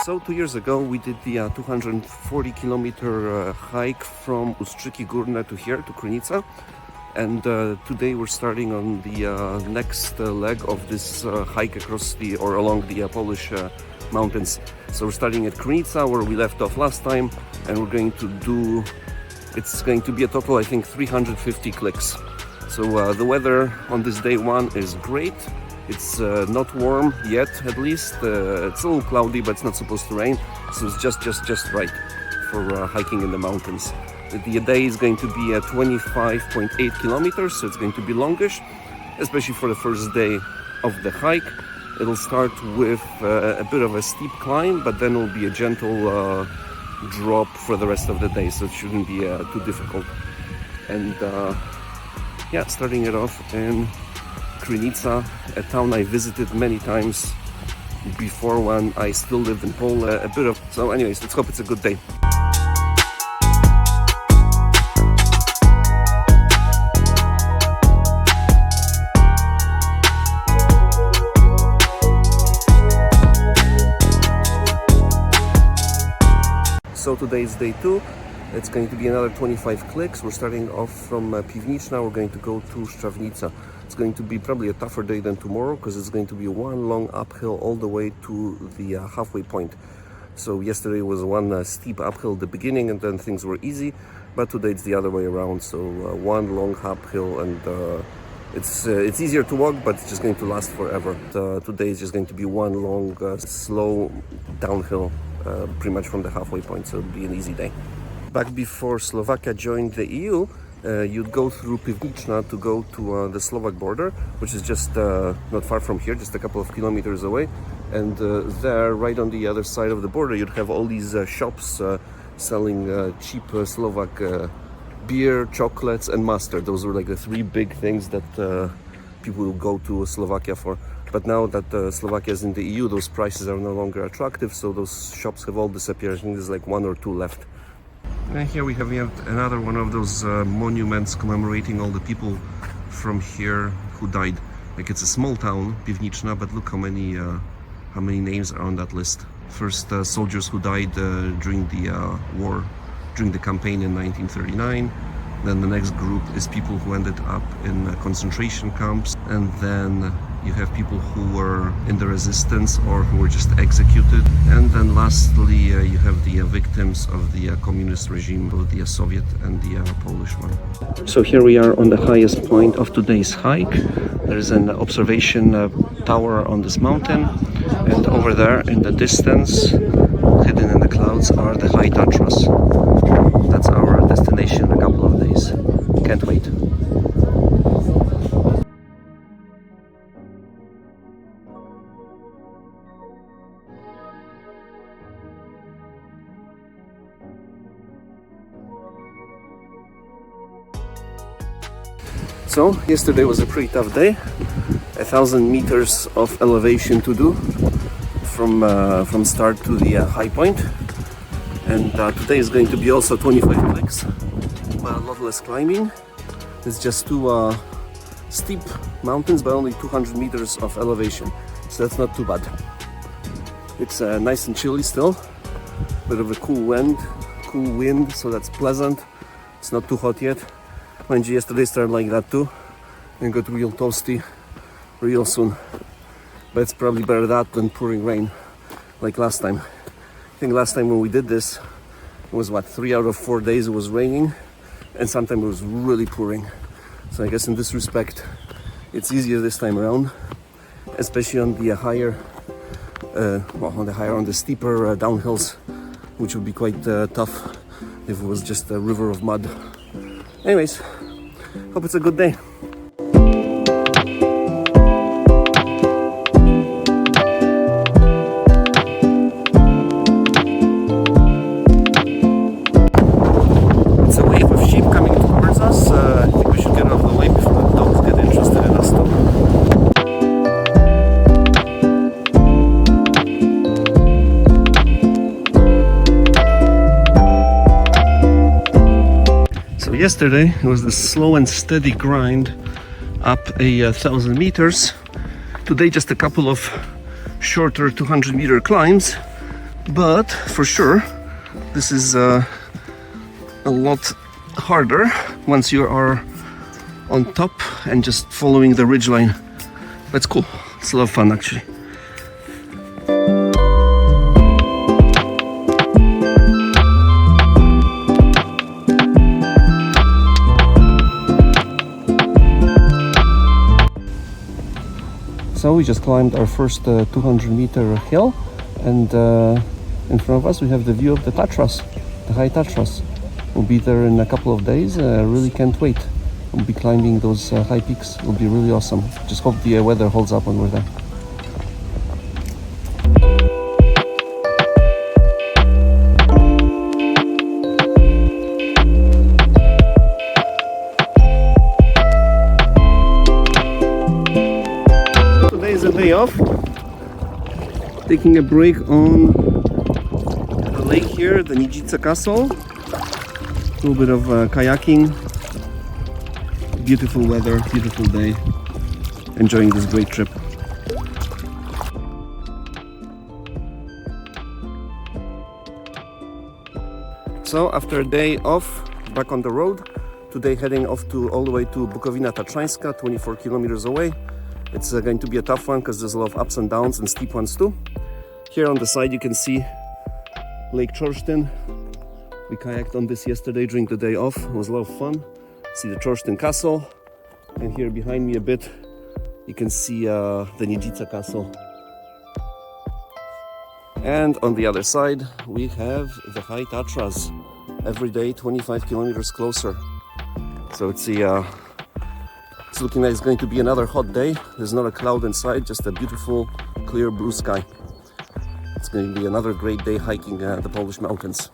So 2 years ago we did the 240-kilometer hike from Ustrzyki Górne to here, to Krynica. And today we're starting on the next leg of this hike across along the Polish mountains. So we're starting at Krynica, where we left off last time, and we're going to do, it's going to be a total, I think, 350 clicks. So the weather on this day one is great. It's not warm yet, at least. It's a little cloudy, but it's not supposed to rain, so it's just right for hiking in the mountains. The day is going to be 25.8 kilometers, so it's going to be longish, especially for the first day of the hike. It'll start with a bit of a steep climb, but then it will be a gentle drop for the rest of the day, so it shouldn't be too difficult. And yeah, starting it off in Krynica, a town I visited many times before when I still lived in Poland. So anyways, let's hope it's a good day. So today is day 2. It's going to be another 25 clicks. We're starting off from Piwniczna. We're going to go to Strawnica. It's going to be probably a tougher day than tomorrow, because it's going to be one long uphill all the way to the halfway point. So yesterday was one steep uphill at the beginning, and then things were easy. But today it's the other way around. So one long uphill, and it's easier to walk, but it's just going to last forever. Today is just going to be one long slow downhill, pretty much from the halfway point. So it'll be an easy day. Back before Slovakia joined the EU, you'd go through Piwniczna to go to the Slovak border, which is just not far from here, just a couple of kilometers away. And there, right on the other side of the border, you'd have all these shops selling cheap Slovak beer, chocolates, and mustard. Those were like the three big things that people will go to Slovakia for. But now that Slovakia is in the EU, those prices are no longer attractive, so those shops have all disappeared. I think there's like 1 or 2 left. And here we have another one of those monuments commemorating all the people from here who died. Like, it's a small town, Piwniczna, but look how many names are on that list. First, soldiers who died during the war, during the campaign in 1939. Then the next group is people who ended up in concentration camps, and then you have people who were in the resistance or who were just executed. And then lastly, you have the victims of the communist regime, both the Soviet and the Polish one. So here we are on the highest point of today's hike. There is an observation tower on this mountain, and over there in the distance, hidden in the clouds, are the High Tatras. That's our destination in a couple of days. Can't wait. So yesterday was a pretty tough day. 1,000 meters of elevation to do from start to the high point. And today is going to be also 25 clicks, but a lot less climbing. It's just 2 steep mountains, but only 200 meters of elevation, so that's not too bad. It's nice and chilly still, bit of a cool wind, so that's pleasant. It's not too hot yet. Mind you, yesterday started like that too, and got real toasty real soon. But it's probably better that than pouring rain like last time. I think last time when we did this, it was 3 out of 4 days it was raining, and sometimes it was really pouring. So I guess in this respect, it's easier this time around, especially on the on the steeper downhills, which would be quite tough if it was just a river of mud. Anyways, hope it's a good day. Yesterday it was the slow and steady grind up 1,000 meters. Today just a couple of shorter 200-meter climbs, but for sure this is a lot harder once you are on top and just following the ridgeline. That's cool. It's a lot of fun actually. So we just climbed our first 200-meter hill, and in front of us we have the view of the Tatras, the High Tatras. We'll be there in a couple of days. Really can't wait. We'll be climbing those high peaks. It'll be really awesome. Just hope the weather holds up when we're there. Today is a day off. Taking a break on the lake here, the Nijica Castle. A little bit of kayaking. Beautiful weather, beautiful day. Enjoying this great trip. So after a day off, back on the road. Today heading off all the way to Bukowina Tatrzańska, 24 kilometers away. It's going to be a tough one because there's a lot of ups and downs and steep ones too. Here on the side you can see Lake Chorsztyn. We kayaked on this yesterday during the day off. It was a lot of fun. See the Chorsztyn Castle, and here behind me a bit you can see the Nijica Castle. And on the other side we have the High Tatras, every day 25 kilometers closer. So it's looking like it's going to be another hot day. There's not a cloud in sight, just a beautiful clear blue sky. It's going to be another great day hiking the Polish mountains.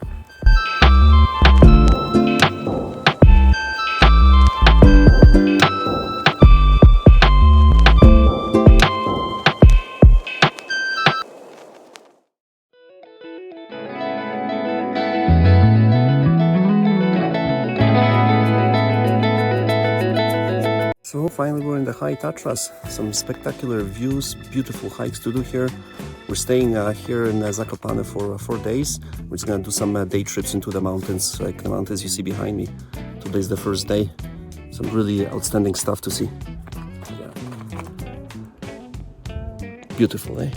So finally we're in the High Tatras. Some spectacular views, beautiful hikes to do here. We're staying here in Zakopane for 4 days. We're just gonna do some day trips into the mountains, like the mountains you see behind me. Today's the first day. Some really outstanding stuff to see. Yeah. Beautiful, eh?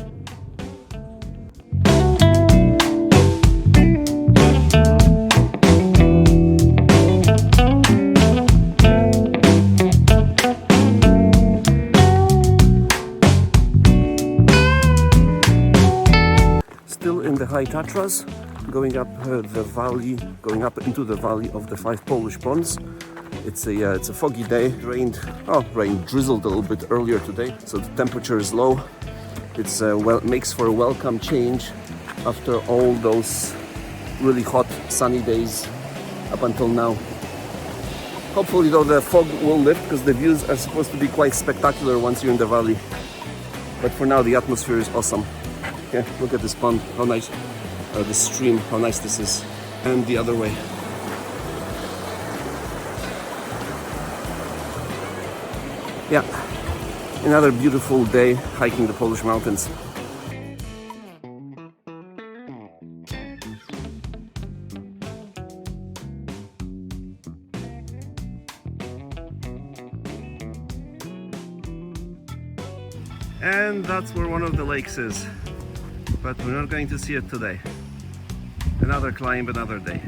The High Tatras, going up the valley, going up into the valley of the 5 Polish ponds. It's a foggy day. Rain drizzled a little bit earlier today, so the temperature is low. It's makes for a welcome change after all those really hot sunny days up until now. Hopefully though the fog will lift, because the views are supposed to be quite spectacular once you're in the valley. But for now the atmosphere is awesome. Yeah, look at this pond, how nice, this stream, how nice this is, and the other way. Yeah, another beautiful day hiking the Polish mountains. And that's where one of the lakes is. But we're not going to see it today. Another climb, another day.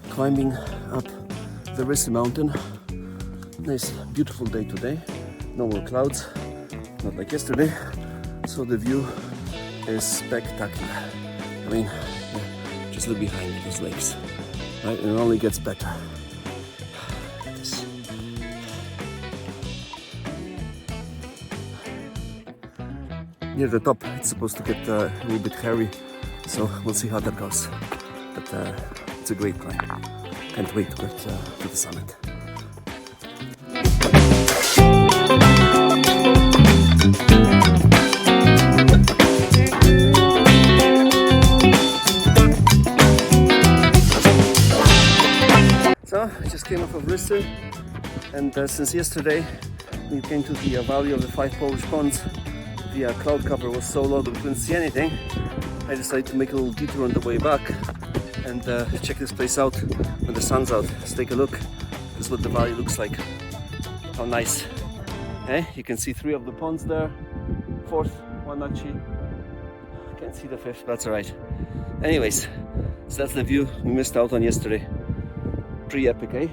Climbing up the Rysy mountain. Nice, beautiful day today. No more clouds, not like yesterday. So the view is spectacular. I mean, just look behind me, those lakes, right? And it only gets better. Look at this. Near the top, it's supposed to get a little bit hairy, so we'll see how that goes. But it's a great climb. Can't wait to get to the summit. Rysy, and since yesterday we came to the valley of the 5 Polish ponds, the cloud cover was so low that we couldn't see anything. I decided to make a little detour on the way back and check this place out when the sun's out. Let's take a look. This is what the valley looks like. How nice. Eh? You can see 3 of the ponds there. 4th, one actually. Can't see the 5th, that's alright. Anyways, so that's the view we missed out on yesterday. Pretty epic, eh?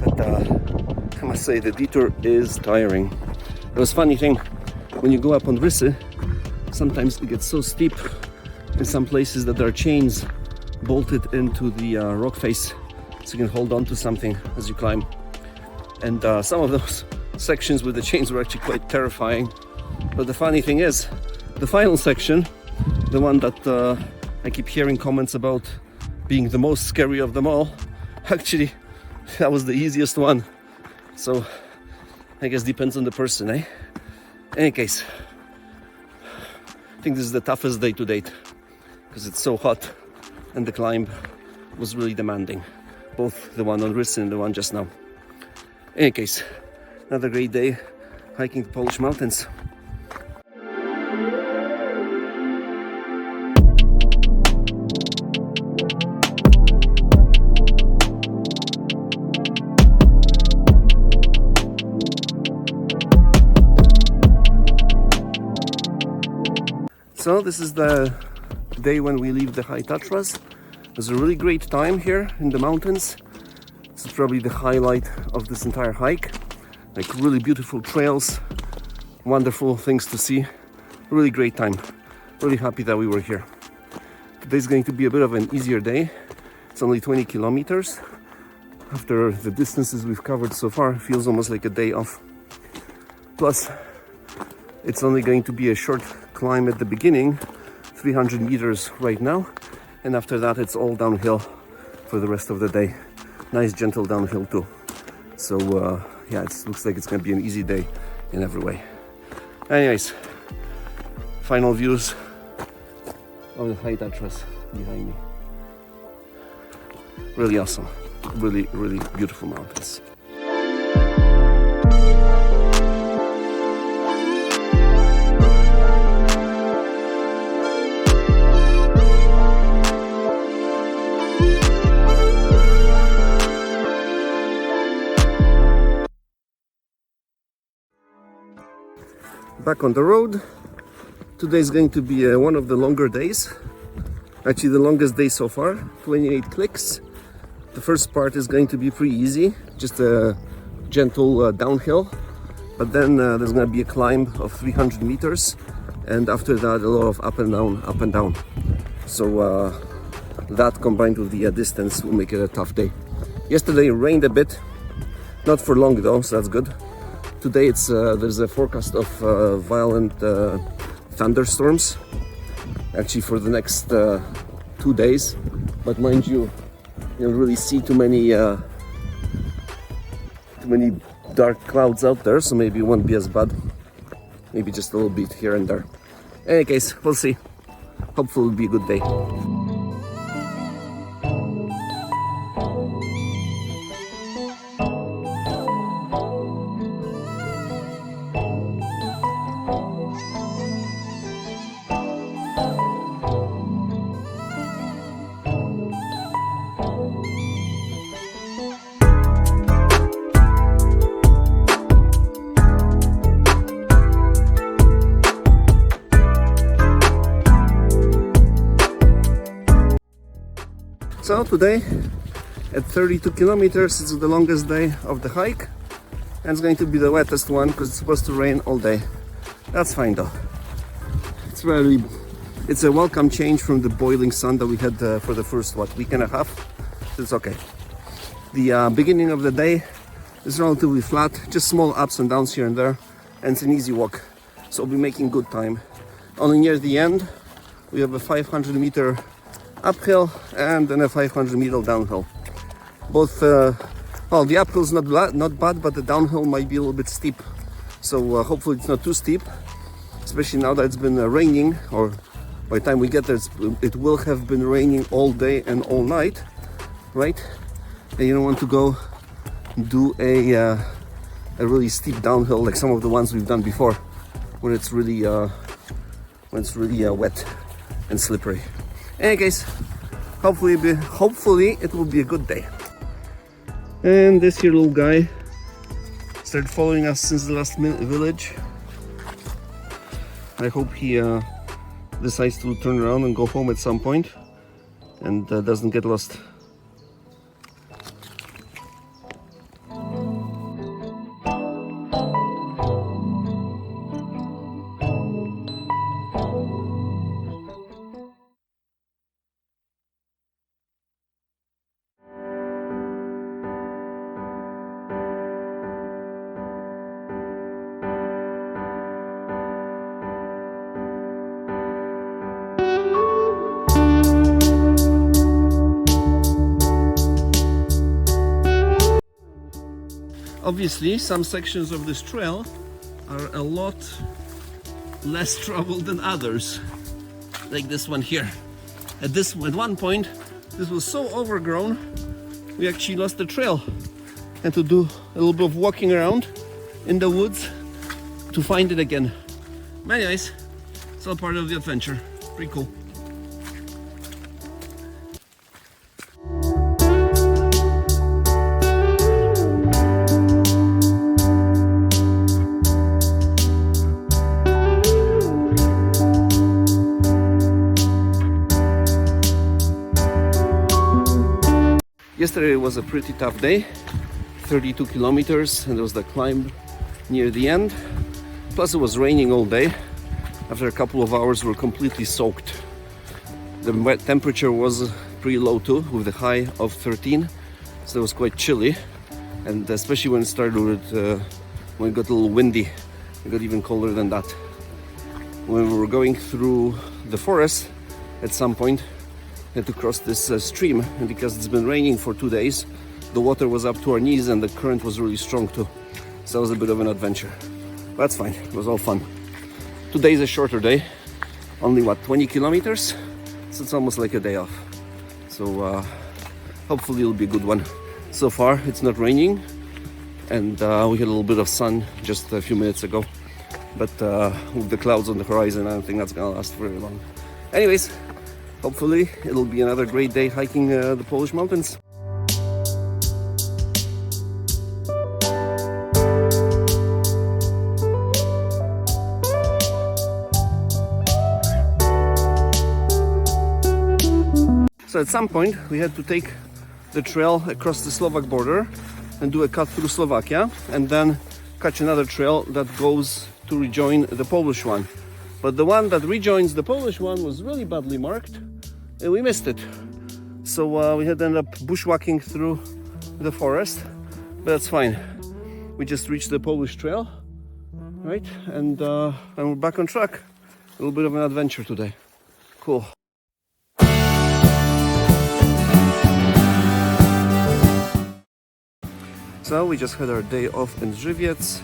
But I must say the detour is tiring. It was a funny thing, when you go up on Rysy, sometimes it gets so steep in some places that there are chains bolted into the rock face so you can hold on to something as you climb. And some of those sections with the chains were actually quite terrifying. But the funny thing is, the final section, the one that I keep hearing comments about being the most scary of them all, actually that was the easiest one. So I guess depends on the person, eh? In any case, I think this is the toughest day to date because it's so hot and the climb was really demanding. Both the one on Rysy and the one just now. In any case, another great day hiking the Polish mountains. So this is the day when we leave the High Tatras. It was a really great time here in the mountains. This is probably the highlight of this entire hike. Like really beautiful trails, wonderful things to see. Really great time. Really happy that we were here. Today's going to be a bit of an easier day. It's only 20 kilometers. After the distances we've covered so far, it feels almost like a day off. Plus, it's only going to be a short climb at the beginning, 300 meters right now, and after that it's all downhill for the rest of the day. Nice gentle downhill too. So yeah, it looks like it's going to be an easy day in every way. Anyways, final views of the High Tatras behind me. Really awesome. Really, really beautiful mountains. Back on the road. Today is going to be one of the longer days. Actually the longest day so far, 28 clicks. The first part is going to be pretty easy, just a gentle downhill. But then there's going to be a climb of 300 meters. And after that a lot of up and down, up and down. So that combined with the distance will make it a tough day. Yesterday it rained a bit, not for long though, so that's good. Today it's there's a forecast of violent thunderstorms, actually for the next 2 days. But mind you, you don't really see too many dark clouds out there, so maybe it won't be as bad. Maybe just a little bit here and there. In any case, we'll see. Hopefully it'll be a good day. So today at 32 kilometers, it's the longest day of the hike and it's going to be the wettest one because it's supposed to rain all day. That's fine though. It's a welcome change from the boiling sun that we had for the first week and a half. It's okay. The beginning of the day is relatively flat, just small ups and downs here and there, and it's an easy walk, so we'll be making good time. Only near the end we have a 500 meter uphill and then a 500 meter downhill. Both well, the uphill is not bad, but the downhill might be a little bit steep, so hopefully it's not too steep, especially now that it's been raining or By the time we get there, it will have been raining all day and all night, right? And you don't want to go do a really steep downhill like some of the ones we've done before, when it's really wet and slippery. Anyways, hopefully it will be a good day. And this here little guy started following us since the last village. I hope he decides to turn around and go home at some point and doesn't get lost. Obviously, some sections of this trail are a lot less traveled than others, like this one here. At one point, this was so overgrown, we actually lost the trail and to do a little bit of walking around in the woods to find it again. But anyways, it's all part of the adventure. Pretty cool. Yesterday was a pretty tough day, 32 kilometers, and there was the climb near the end. Plus it was raining all day. After a couple of hours we were completely soaked. The wet temperature was pretty low too, with a high of 13, so it was quite chilly. And especially when it started when it got a little windy, it got even colder than that. When we were going through the forest, at some point had to cross this stream, and because it's been raining for 2 days, the water was up to our knees and the current was really strong too. So that was a bit of an adventure. But that's fine, it was all fun. Today is a shorter day, only 20 kilometers, so it's almost like a day off. So hopefully it'll be a good one. So far it's not raining, and we had a little bit of sun just a few minutes ago, but with the clouds on the horizon, I don't think that's gonna last very long. Anyways, hopefully it'll be another great day hiking the Polish mountains. So at some point we had to take the trail across the Slovak border and do a cut through Slovakia, and then catch another trail that goes to rejoin the Polish one. But the one that rejoins the Polish one was really badly marked, and we missed it. So we had to end up bushwhacking through the forest, but that's fine. We just reached the Polish trail, right? And we're back on track. A little bit of an adventure today. Cool. So we just had our day off in Żywiec,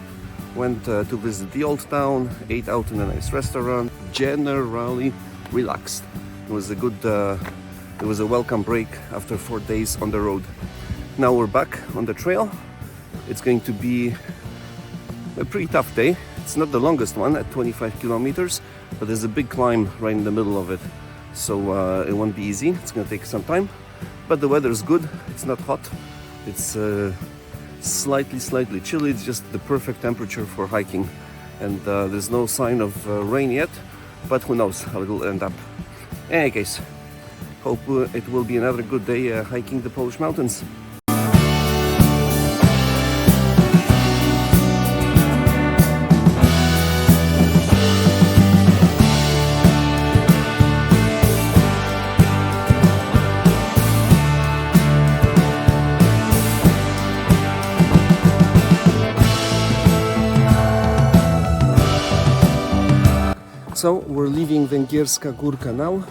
went to visit the old town, ate out in a nice restaurant, generally relaxed. It was a good, it was a welcome break after 4 days on the road. Now we're back on the trail. It's going to be a pretty tough day. It's not the longest one at 25 kilometers, but there's a big climb right in the middle of it. So it won't be easy, it's gonna take some time. But the weather is good, it's not hot. It's slightly chilly. It's just the perfect temperature for hiking, and there's no sign of rain yet, but who knows how it'll end up. In any case, hope it will be another good day hiking the Polish mountains. So we're leaving Węgierska Górka now,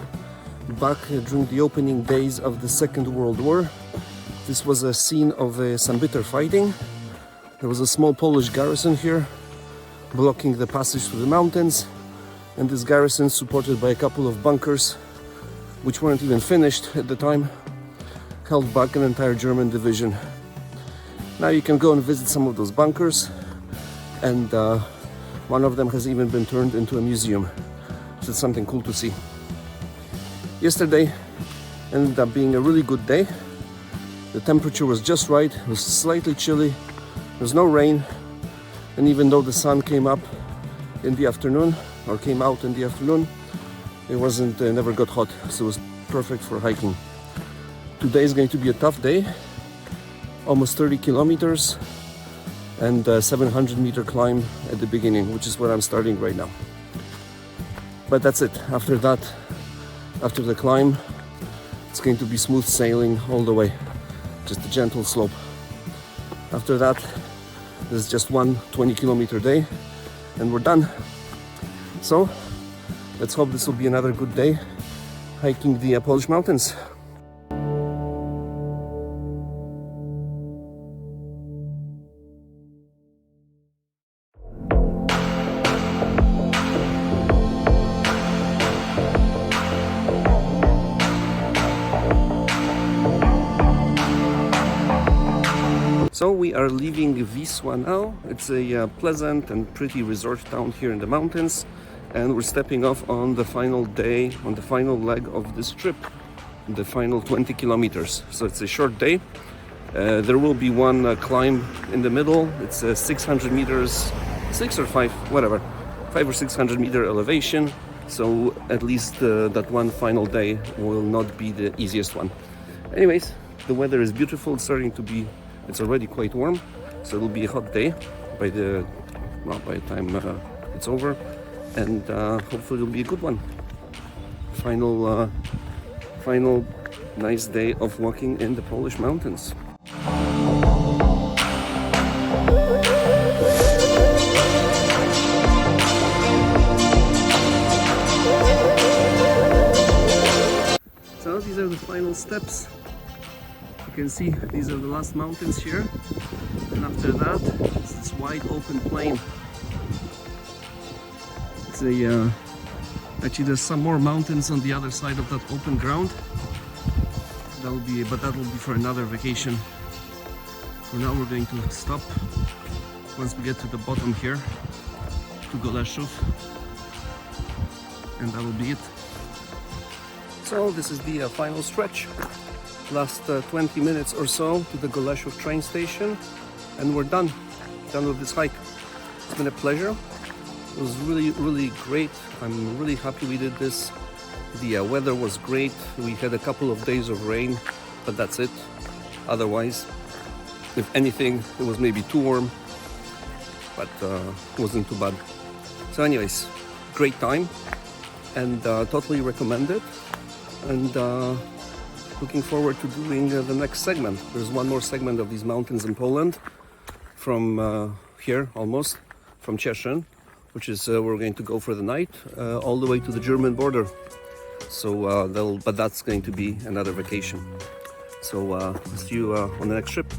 back during the opening days of the Second World War. This was a scene of some bitter fighting. There was a small Polish garrison here, blocking the passage through the mountains, And this garrison, supported by a couple of bunkers, which weren't even finished at the time, held back an entire German division. Now you can go and visit some of those bunkers, and one of them has even been turned into a museum. So it's something cool to see. Yesterday ended up being a really good day. The temperature was just right, it was slightly chilly, there was no rain, and even though the sun came up in the afternoon, or came out in the afternoon, it wasn't, never got hot, so it was perfect for hiking. Today is going to be a tough day, almost 30 kilometers and a 700-meter climb at the beginning, which is where I'm starting right now. But that's it. After that, after the climb, it's going to be smooth sailing all the way, just a gentle slope. After that, there's just one 20-kilometer day and we're done. So let's hope this will be another good day hiking the Polish mountains. So we are leaving Wisła now. It's a pleasant and pretty resort town here in the mountains, and we're stepping off on the final day, on the final leg of this trip, the final 20 kilometers. So it's a short day. There will be one climb in the middle. It's 600 meters, 6 or 5, whatever, 5 or 600 meter elevation. So at least that one final day will not be the easiest one. Anyways, the weather is beautiful. It's starting to be, it's already quite warm, so it'll be a hot day by the time it's over, and hopefully it'll be a good one. Final nice day of walking in the Polish mountains. So these are the final steps. You can see these are the last mountains here, and after that it's this wide open plain. It's a actually there's some more mountains on the other side of that open ground. That will be for another vacation. For now we're going to stop once we get to the bottom here to Goleszów, and that will be it. So this is the final stretch. Last 20 minutes or so to the Goleszów train station, and we're done with this hike. It's been a pleasure. It was really great. I'm really happy we did this. The weather was great. We had a couple of days of rain, but that's it. Otherwise, if anything, it was maybe too warm, but it wasn't too bad. So anyways, great time, and totally recommend it, and looking forward to doing the next segment. There's one more segment of these mountains in Poland, from here almost, from Cieszyn, which is where we're going to go for the night, all the way to the German border. So but that's going to be another vacation. So see you on the next trip.